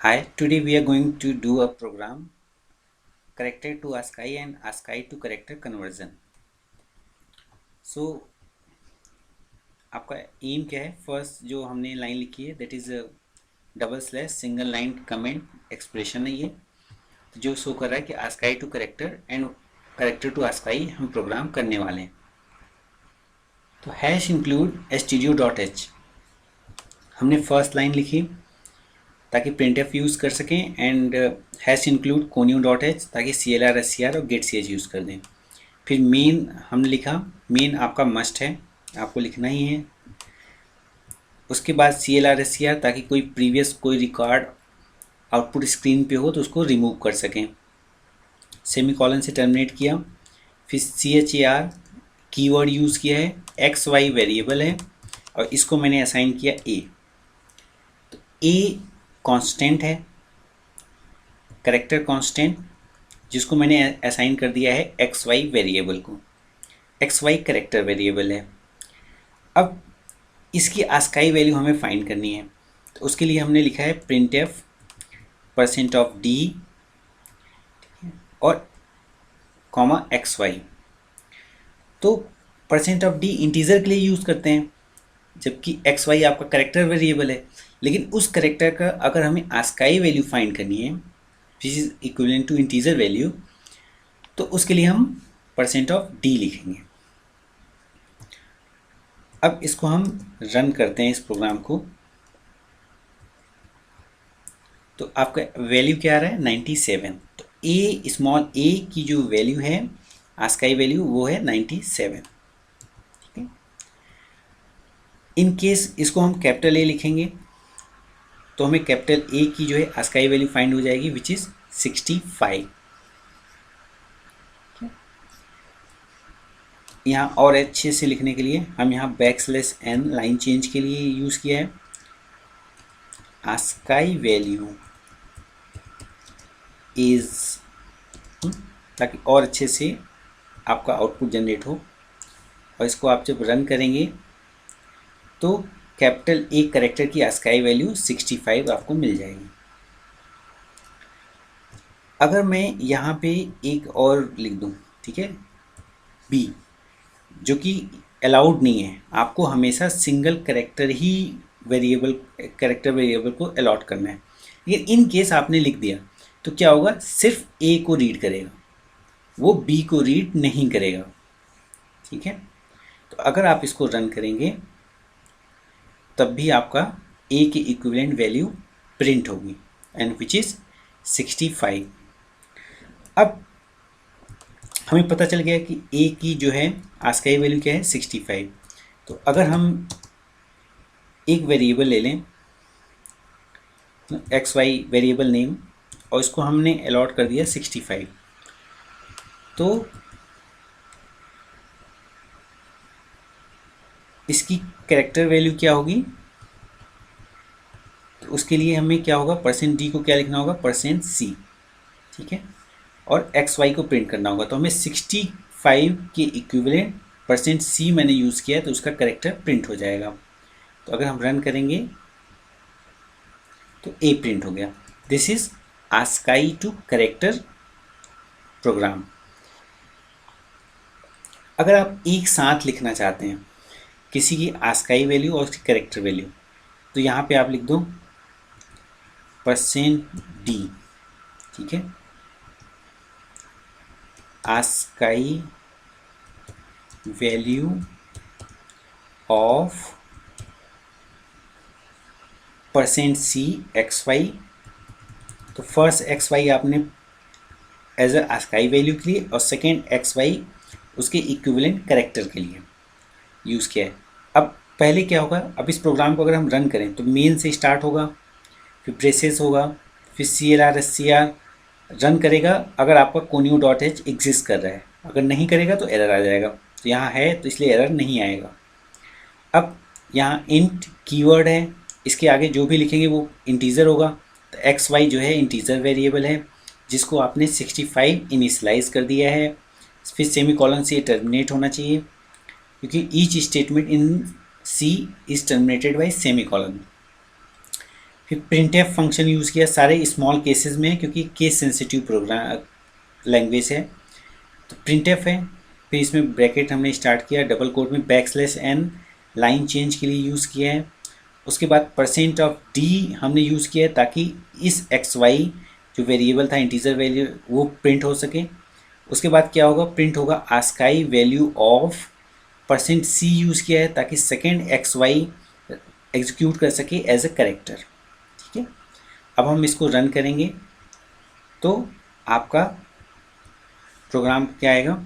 Hi, today we are going to do a program character to ASCII and ASCII to character conversion. So आपका M क्या है? First जो हमने line लिखी है that is double slash single line comment expression है ये, तो जो शो कर रहा है कि ASCII to character and character to ASCII हम प्रोग्राम करने वाले हैं. तो हैश इंक्लूड stdio.h हमने फर्स्ट लाइन लिखी ताकि printf यूज़ कर सकें एंड हैश इंक्लूड conio.h ताकि clr scr और get ch यूज़ कर दें. फिर मेन हमने लिखा, मेन आपका मस्ट है, आपको लिखना ही है. उसके बाद clr scr ताकि कोई प्रीवियस कोई रिकॉर्ड आउटपुट स्क्रीन पे हो तो उसको रिमूव कर सकें. सेमीकोलन से टर्मिनेट किया. फिर char कीवर्ड यूज़ किया है, एक्स वाई वेरिएबल है और इसको मैंने असाइन किया a. तो a कांस्टेंट है, करेक्टर कांस्टेंट, जिसको मैंने असाइन कर दिया है एक्स वाई वेरिएबल को. एक्स वाई करेक्टर वेरिएबल है. अब इसकी ASCII वैल्यू हमें फाइंड करनी है, तो उसके लिए हमने लिखा है printf %d और कॉमा एक्स वाई. तो %d इंटीजर के लिए यूज़ करते हैं जबकि एक्स वाई आपका करेक्टर वेरिएबल है. लेकिन उस करेक्टर का अगर हमें ASCII वैल्यू फाइंड करनी है which is equivalent to integer value, तो उसके लिए हम %d लिखेंगे. अब इसको हम रन करते हैं इस प्रोग्राम को. तो आपका वैल्यू क्या आ रहा है 97. तो a स्मॉल a की जो वैल्यू है ASCII वैल्यू वो है 97. ठीक है. इन केस इसको हम कैपिटल A लिखेंगे तो हमें कैपिटल A की जो है ASCII वैल्यू फाइंड हो जाएगी विच इज़ 65. यहाँ और अच्छे से लिखने के लिए हम यहाँ \n लाइन चेंज के लिए यूज़ किया है. ASCII वैल्यू इज, ताकि और अच्छे से आपका आउटपुट जनरेट हो. और इसको आप जब रन करेंगे तो कैपिटल A करेक्टर की ASCII वैल्यू 65 आपको मिल जाएगी. अगर मैं यहाँ पे एक और लिख दूँ, ठीक है, B, जो कि अलाउड नहीं है, आपको हमेशा सिंगल करेक्टर ही करेक्टर वेरिएबल को अलॉट करना है. लेकिन इन केस आपने लिख दिया तो क्या होगा, सिर्फ A को रीड करेगा, वो B को रीड नहीं करेगा. ठीक है. तो अगर आप इसको रन करेंगे तब भी आपका A की इक्विवेलेंट वैल्यू प्रिंट होगी एंड विच इज़ 65. अब हमें पता चल गया कि A की जो है ASCII वैल्यू क्या है 65. तो अगर हम एक वेरिएबल ले लें एक्स वाई वेरिएबल नेम और इसको हमने अलॉट कर दिया 65, तो इसकी कैरेक्टर वैल्यू क्या होगी. तो उसके लिए हमें क्या होगा, %d को क्या लिखना होगा, %c. ठीक है. और एक्स वाई को प्रिंट करना होगा. तो हमें 65 के इक्विवेलेंट %c मैंने यूज़ किया है तो उसका कैरेक्टर प्रिंट हो जाएगा. तो अगर हम रन करेंगे तो A प्रिंट हो गया. This is ASCII to character program. अगर आप एक साथ लिखना चाहते हैं किसी की ASCII वैल्यू और उसकी करेक्टर वैल्यू, तो यहाँ पे आप लिख दो %d. ठीक है. ASCII value of %c XY. तो फर्स्ट XY आपने एज अ ASCII वैल्यू के लिए और सेकेंड XY उसके इक्विवेलेंट करेक्टर के लिए यूज़ किया है. अब पहले क्या होगा, अब इस प्रोग्राम को अगर हम रन करें तो मेन से स्टार्ट होगा, फिर ब्रेसेस होगा, फिर CLR SCR रन करेगा अगर आपका conio.h एग्जिस्ट कर रहा है. अगर नहीं करेगा तो एरर आ जाएगा. तो यहाँ है तो इसलिए एरर नहीं आएगा. अब यहाँ इंट कीवर्ड है, इसके आगे जो भी लिखेंगे वो इंटीजर होगा. तो एक्स वाई जो है इंटीजर वेरिएबल है जिसको आपने 65 इनिशलाइज कर दिया है. फिर सेमीकोलन से टर्मिनेट होना चाहिए क्योंकि each statement in C is terminated bye semicolon. फिर printf फंक्शन यूज़ किया, सारे स्मॉल केसेस में क्योंकि केस सेंसिटिव प्रोग्राम लैंग्वेज है। तो printf है, फिर इसमें ब्रैकेट हमने स्टार्ट किया, डबल कोट में \n लाइन चेंज के लिए यूज़ किया है। उसके बाद %d हमने यूज़ किया है ताकि इस xy जो वेरिएबल था इंटीजर वैल्यू वो प्रिंट हो सके। उसके बाद क्या होगा, प्रिंट होगा ASCII value of %c use किया है ताकि सेकेंड xy एग्जीक्यूट कर सके एज अ कैरेक्टर। ठीक है, अब हम इसको रन करेंगे तो आपका प्रोग्राम क्या आएगा,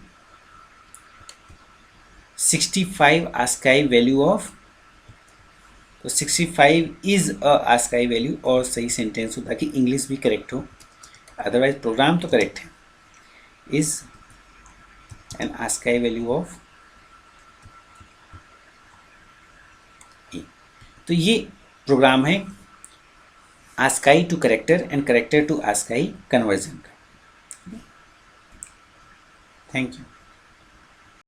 65 आस्काई वैल्यू ऑफ, तो 65 इज अ आस्काई वैल्यू, और सही सेंटेंस हो ताकि इंग्लिश भी करेक्ट हो, अदरवाइज प्रोग्राम तो करेक्ट है। Is an ASCII value of a. तो ये प्रोग्राम है ASCII to character and character to ASCII conversion का। Thank you.